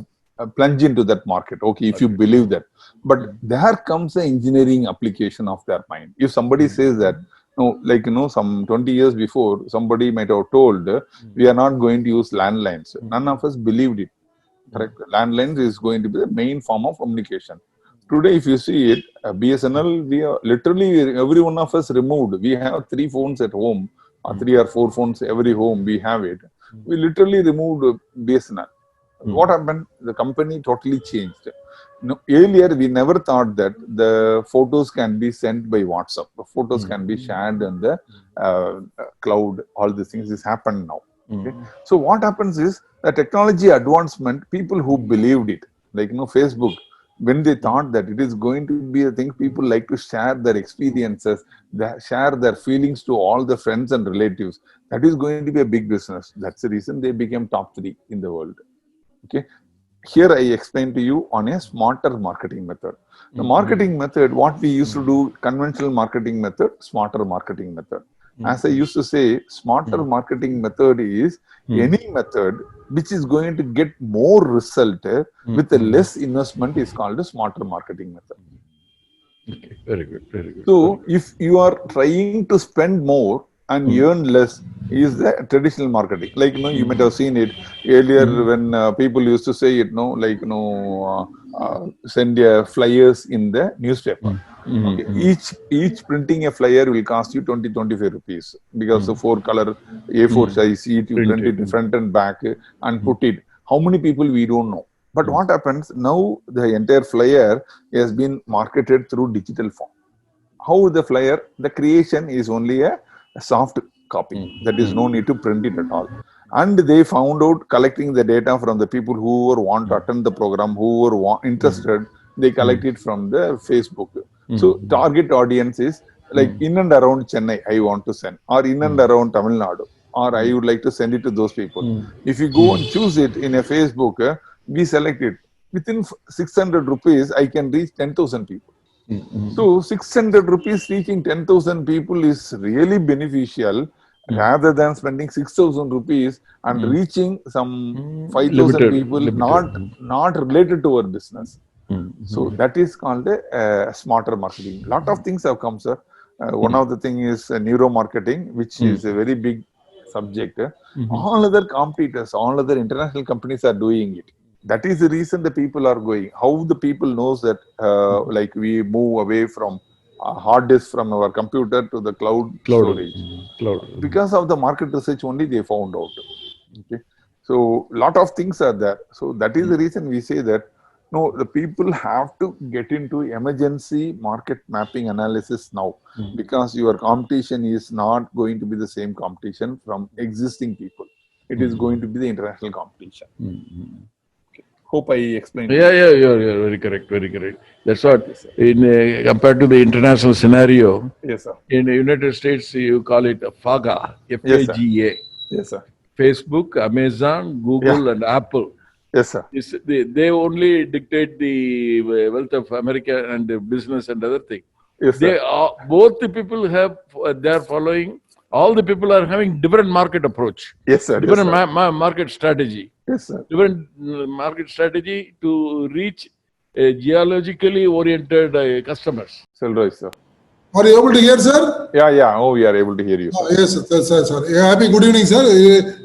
plunge into that market. Okay, if you believe that. But there comes the engineering application of their mind. If somebody says that, no, like, some 20 years before, somebody might have told, we are not going to use landlines. None of us believed it. Correct? Landlines is going to be the main form of communication. Today, if you see it, BSNL, we are literally, every one of us removed. We have 3 phones at home, or 3 or 4 phones every home, we have it. We literally removed BSNL. what happened? The company totally changed. No, earlier, we never thought that the photos can be sent by WhatsApp. The photos can be shared on the cloud. All these things is happened now. Okay? So what happens is the technology advancement. People who believed it, like Facebook, when they thought that it is going to be a thing, people like to share their experiences, share their feelings to all the friends and relatives. That is going to be a big business. That's the reason they became top 3 in the world. Okay. Here I explain to you on a smarter marketing method. The marketing method, what we used to do, conventional marketing method, smarter marketing method. As I used to say, smarter marketing method is any method which is going to get more result with a less investment is called a smarter marketing method. Okay, very good, very good. So if you are trying to spend more and earn less is the traditional marketing. Like, you might have seen it earlier when people used to say it, send flyers in the newspaper. Okay. Each printing a flyer will cost you 20-25 rupees because the 4-color A4 size, you print it front and back and put it. How many people we don't know. But what happens now? The entire flyer has been marketed through digital form. How the flyer? The creation is only a soft copy. That is no need to print it at all. And they found out collecting the data from the people who were want to attend the program, who were interested. They collect it from the Facebook. So target audience is like in and around Chennai. I want to send, or in and around Tamil Nadu, or I would like to send it to those people. If you go and choose it in a Facebook, we select it. Within 600 rupees, I can reach 10,000 people. So 600 rupees reaching 10,000 people is really beneficial rather than spending 6,000 rupees and reaching some 5,000 people not related to our business. So that is called a smarter marketing. Lot of things have come, sir. One of the thing is neuromarketing, which is a very big subject. All other competitors, all other international companies are doing it. That is the reason the people are going. How the people knows that like we move away from hard disk from our computer to the cloud storage. Because of the market research only they found out. Okay. So lot of things are there. So that is the reason we say that no, the people have to get into emergency market mapping analysis now because your competition is not going to be the same competition from existing people. It is going to be the international competition. Hope I explained. Yeah, you're very correct, very correct. That's what, in compared to the international scenario, yes, sir. In the United States, you call it FAGA, F-A-G-A. Yes, sir. Facebook, Amazon, Google, and Apple. Yes, sir. They only dictate the wealth of America and the business and other things. Yes, sir. Both the people have, they're following, all the people are having different market approach. Yes, sir. Different Yes, sir. market strategy. Yes, sir. Different market strategy to reach geologically oriented customers. Selroy, sir. Are you able to hear, sir? Yeah. Oh, we are able to hear you, sir. Yes, sir. Yeah, happy good evening, sir.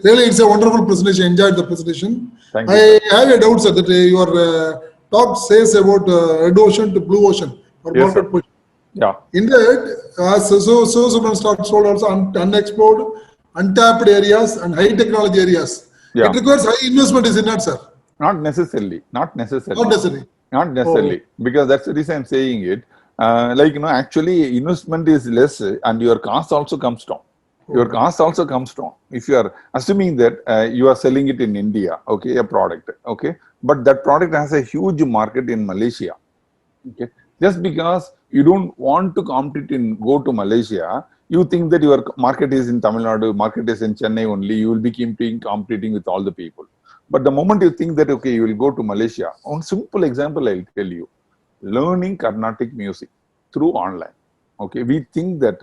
Really, it's a wonderful presentation. Enjoyed the presentation. Thank you, I have a doubt, sir, that your talk says about red ocean to blue ocean or Yes, market sir. position. Yeah. In that, so some stocks sold also unexplored, untapped areas and high technology areas. Yeah. It requires high investment, is it not, sir? Not necessarily. Not necessarily. Not necessary. Not necessarily. Because that's the reason I'm saying it. Actually, investment is less and your cost also comes down. Your cost also comes down. If you are assuming that you are selling it in India, okay, a product, okay, but that product has a huge market in Malaysia, okay. Just because you don't want to go to Malaysia, you think that your market is in Tamil Nadu, market is in Chennai only, you will be competing with all the people. But the moment you think that, okay, you will go to Malaysia, one simple example I'll tell you. Learning Carnatic music through online. Okay, we think that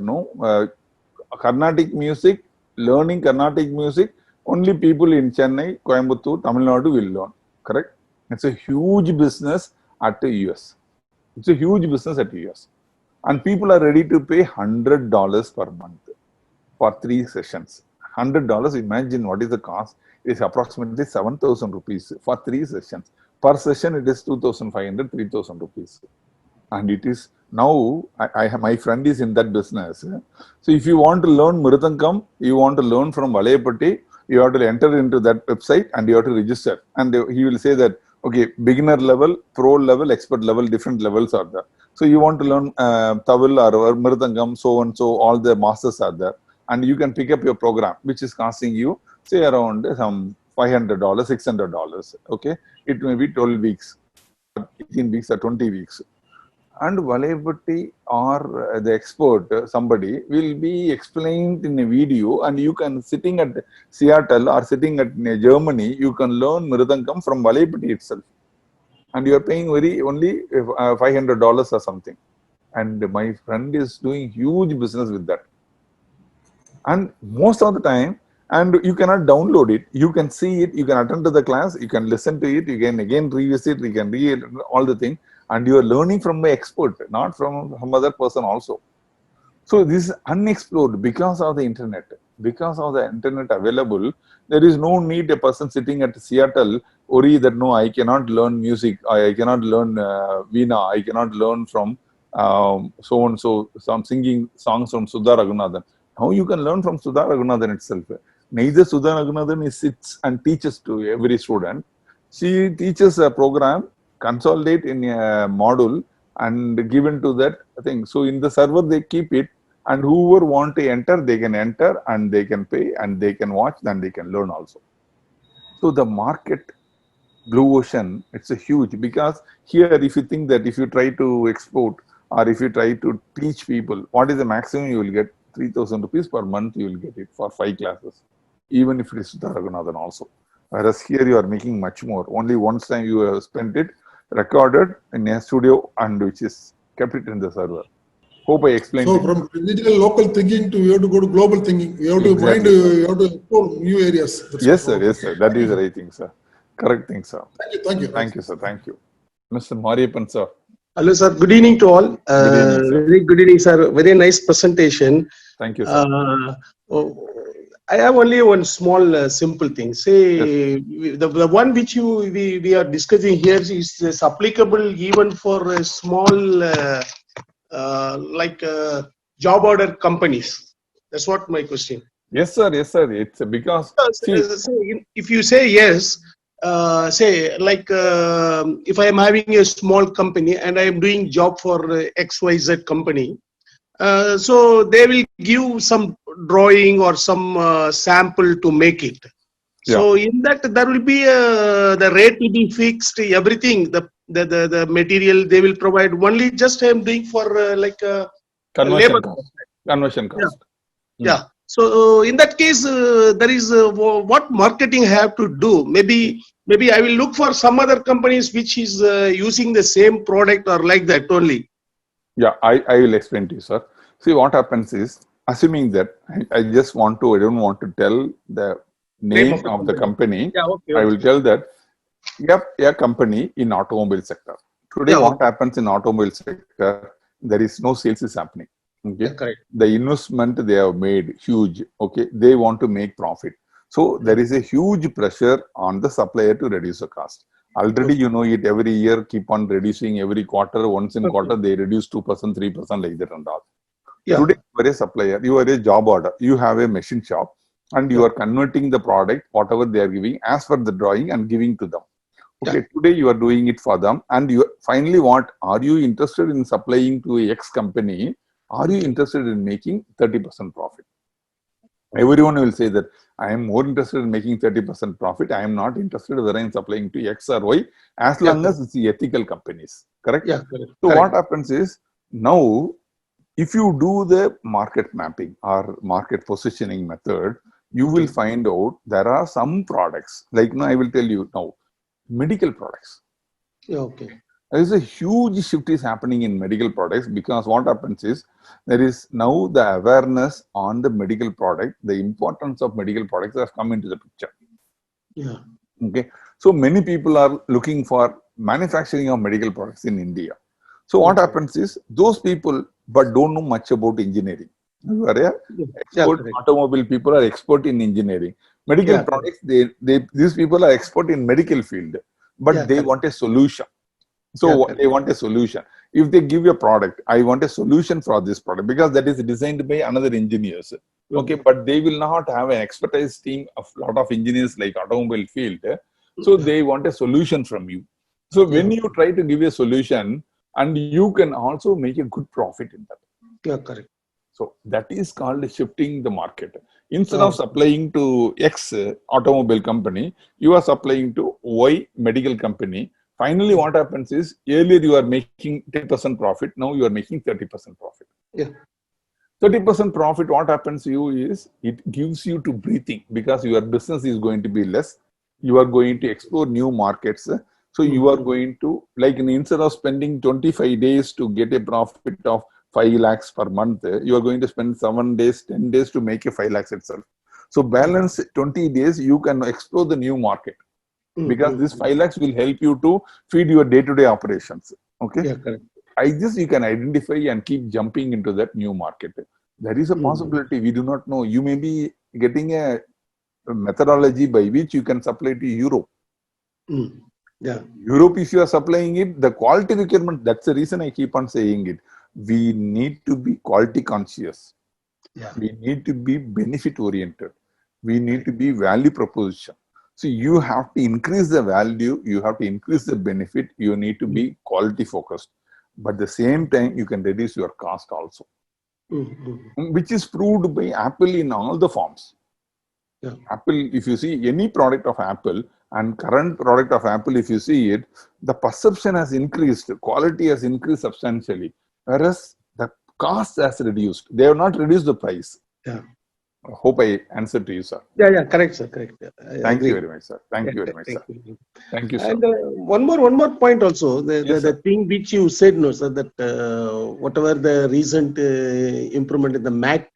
Carnatic music, learning Carnatic music, only people in Chennai, Coimbatore, Tamil Nadu will learn. Correct? It's a huge business at the US. It's a huge business at the US. And people are ready to pay $100 per month for 3 sessions. $100, imagine what is the cost. It's approximately 7,000 rupees for 3 sessions. Per session, it is 2,500, 3,000 rupees. And it is now, my friend is in that business. So if you want to learn Mridangam, you want to learn from Valayapatti, You have to enter into that website and you have to register. And he will say that, okay, beginner level, pro level, expert level, different levels are there. So you want to learn Tawil or Mridangam, so and so, all the masters are there. And you can pick up your program, which is costing you, say, around some $500, $600. Okay, it may be 12 weeks, 18 weeks, or 20 weeks. And Valaiputti or the expert, somebody will be explained in a video, and you can, sitting at Seattle or sitting at Germany, you can learn Mridangam from Valaiputti itself. And you are paying only $500 or something. And my friend is doing huge business with that. And most of the time, and you cannot download it, you can see it, you can attend to the class, you can listen to it, you can again revisit, you can read all the things, and you are learning from the expert, not from some other person also. So this is unexplored because of the internet. Because of the internet available, there is no need a person sitting at Seattle worry that no, I cannot learn music, I cannot learn Veena, I cannot learn from so and so, some singing songs from Sudha Raghunathan. Now you can learn from Sudha Raghunathan itself. Neither Sudha Raghunathan sits and teaches to every student. She teaches a program, consolidate in a module, and given to that thing. So in the server they keep it, and whoever want to enter, they can enter and they can pay and they can watch and they can learn also. So the market, blue ocean, it's a huge, because here if you think that if you try to export or if you try to teach people, what is the maximum you will get? 3,000 rupees per month you will get it for 5 classes, even if it is Sudha Raghunathan also. Whereas here you are making much more. Only once time you have spent it, recorded in a studio, and which is kept it in the server. Hope I explained So it. from regional local thinking to, you have to go to global thinking. You have to Exactly. you have to explore new areas. That's Yes, all. sir. Yes, sir. That is the right thing, sir. Correct thing, sir. Thank you. Thank you. Thank you, sir. Thank you. Mr. Mariappan, sir. Hello, sir. Good evening to all. Good evening, sir. Very good evening, sir. Very nice presentation. Thank you, sir. I have only one small, simple thing. Say, the one which we are discussing here is applicable even for a small, job order companies. That's what my question. Yes, sir. Yes, sir. It's because, see, If you say yes, say like if I am having a small company and I am doing job for XYZ company, so they will give some drawing or some sample to make it. So in that there will be the rate will be fixed, everything, the material they will provide. Only just I am doing for like conversion labor cost. Conversion cost. Yeah. So in that case, there is what marketing have to do. Maybe I will look for some other companies which is using the same product or like that only. Yeah, I will explain to you, sir. See, what happens is, assuming that I don't want to tell the name of the company. Yeah, okay. I will tell that a company in automobile sector. Today, Yeah, what happens in automobile sector, there is no sales is happening. Okay. Yeah, correct. The investment they have made huge. Okay. They want to make profit. So there is a huge pressure on the supplier to reduce the cost. Already, you know it, every year keep on reducing, every quarter, once in quarter, they reduce 2%, 3% like that and all. Yeah. Today, you are a supplier, you are a job order, you have a machine shop, and you are converting the product, whatever they are giving, as per the drawing and giving to them. Okay, today you are doing it for them, and you finally what? Are you interested in supplying to a X company? Are you interested in making 30% profit? Everyone will say that I am more interested in making 30% profit. I am not interested whether I am supplying to X or Y, as long as it's the ethical companies. Correct? Yeah, correct. So what happens is, now, if you do the market mapping or market positioning method, you will find out there are some products, like now I will tell you now, medical products. Yeah, okay. There is a huge shift is happening in medical products, because what happens is, there is now the awareness on the medical product, the importance of medical products has come into the picture. Yeah. Okay. So many people are looking for manufacturing of medical products in India. So what happens is, those people but don't know much about engineering. You are expert, automobile people are expert in engineering. Medical products, these people are expert in medical field, but they want a solution. So they want a solution. If they give you a product, I want a solution for this product, because that is designed by another engineers. Okay, but they will not have an expertise team of lot of engineers like automobile field. So they want a solution from you. So when you try to give a solution, and you can also make a good profit in that. Yeah, correct. So that is called shifting the market. Instead of supplying to X automobile company, you are supplying to Y medical company. Finally, what happens is earlier you are making 10% profit, now you are making 30% profit. Yeah. 30% profit, what happens to you is it gives you to breathing because your business is going to be less. You are going to explore new markets. So you are going to, like instead of spending 25 days to get a profit of 5 lakhs per month, you are going to spend 7 days, 10 days to make a 5 lakhs itself. So balance 20 days, you can explore the new market because this 5 lakhs will help you to feed your day-to-day operations. Okay. Yeah, correct. I just you can identify and keep jumping into that new market. There is a possibility we do not know. You may be getting a methodology by which you can supply to Europe. Yeah. Europe, if you are supplying it, the quality requirement, that's the reason I keep on saying it. We need to be quality conscious. Yeah. We need to be benefit oriented. We need to be value proposition. So you have to increase the value, you have to increase the benefit, you need to be quality focused. But at the same time, you can reduce your cost also, which is proved by Apple in all the forms. Yeah. Apple, if you see any product of Apple and current product of Apple, if you see it, the perception has increased, quality has increased substantially, whereas the cost has reduced. They have not reduced the price. Yeah. I hope I answered to you, sir. Yeah, correct, sir, correct. Thank you very much, sir. Thank you very much, sir. Thank you, sir. And one more point also, the thing which you said, no, sir, that whatever the recent improvement in the Mac,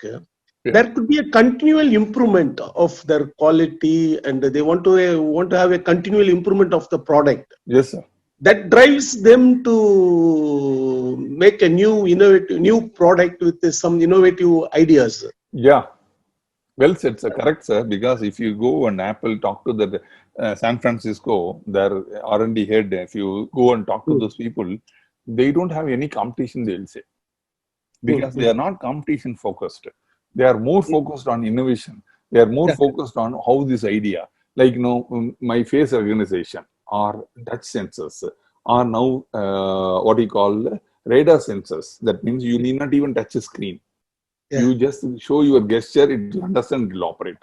there could be a continual improvement of their quality, and they want to have a continual improvement of the product. Yes, sir. That drives them to make a new product with some innovative ideas. Yeah. Well said, sir. Correct, sir. Because if you go and Apple talk to the San Francisco, their R&D head, if you go and talk to those people, they don't have any competition, they'll say. Because they are not competition focused. They are more focused on innovation. They are more focused on how this idea, like, my face recognition or touch sensors are now what we call radar sensors. That means you need not even touch a screen. Yeah. You just show your gesture, it will understand, it will operate.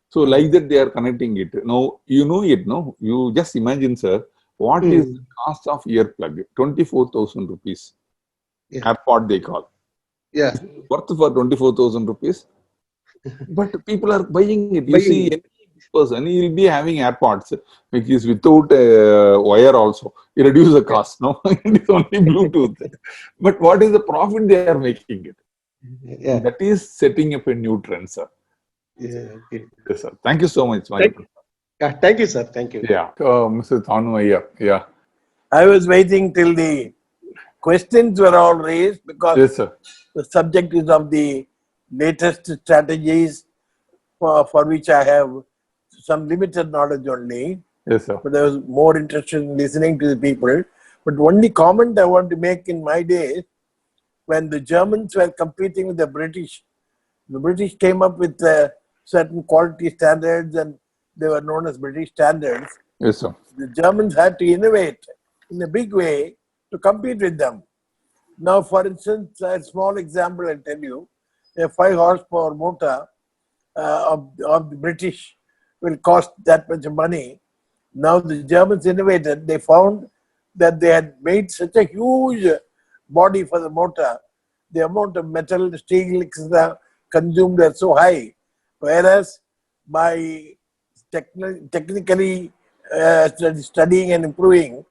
So like that they are connecting it. Now, you know it, no? You just imagine, sir, what is the cost of earplug? 24,000 rupees. AirPod they call. Yeah. Worth for 24,000 rupees. But people are buying it. You see, any person, he will be having AirPods, which is without wire also. You reduce the cost, no? It is only Bluetooth. But what is the profit they are making it? Yeah. That is setting up a new trend, sir. Yeah. Okay. Yes, sir. Thank you so much. Thank you, sir. Thank you. Yeah. Mr. Thanu Iyer. Yeah. I was waiting till the questions were all raised because yes, sir. The subject is of the latest strategies for which I have some limited knowledge only. Yes, sir. But I was more interested in listening to the people. But only comment I want to make in my days, when the Germans were competing with the British came up with certain quality standards and they were known as British standards. Yes, sir. The Germans had to innovate in a big way to compete with them. Now, for instance, a small example I'll tell you, a 5 horsepower motor of the British will cost that much money. Now the Germans innovated, they found that they had made such a huge body for the motor, the amount of metal, steel, etc. consumed are so high, whereas by technically studying and improving,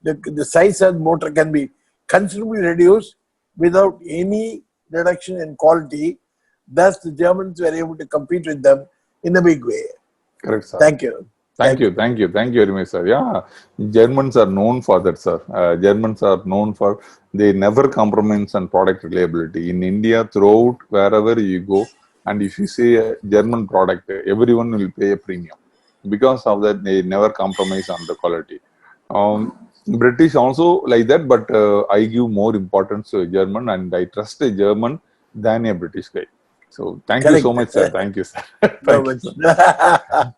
the size of the motor can be considerably reduced without any reduction in quality. Thus, the Germans were able to compete with them in a big way. Correct, sir. Thank you. Thank you very much, sir. Yeah, Germans are known for that, sir. Germans are known for, they never compromise on product reliability. In India, throughout, wherever you go, and if you say a German product, everyone will pay a premium. Because of that, they never compromise on the quality. British also like that, but I give more importance to a German, and I trust a German than a British guy. So thank you so Correct. much, sir. Thank you, sir. No Thank you, much. sir.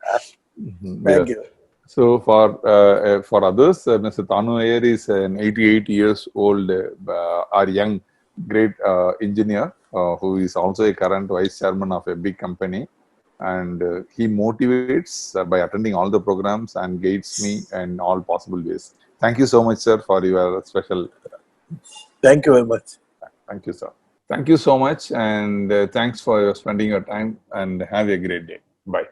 Mhm. Thank Yes. you. So for others, Mr. Tanu Iyer is an 88 years old, or young, great engineer who is also a current vice chairman of a big company, and he motivates by attending all the programs and guides me in all possible ways. Thank you so much, sir, for your special. Thank you very much. Thank you, sir. Thank you so much, and thanks for spending your time. And have a great day. Bye.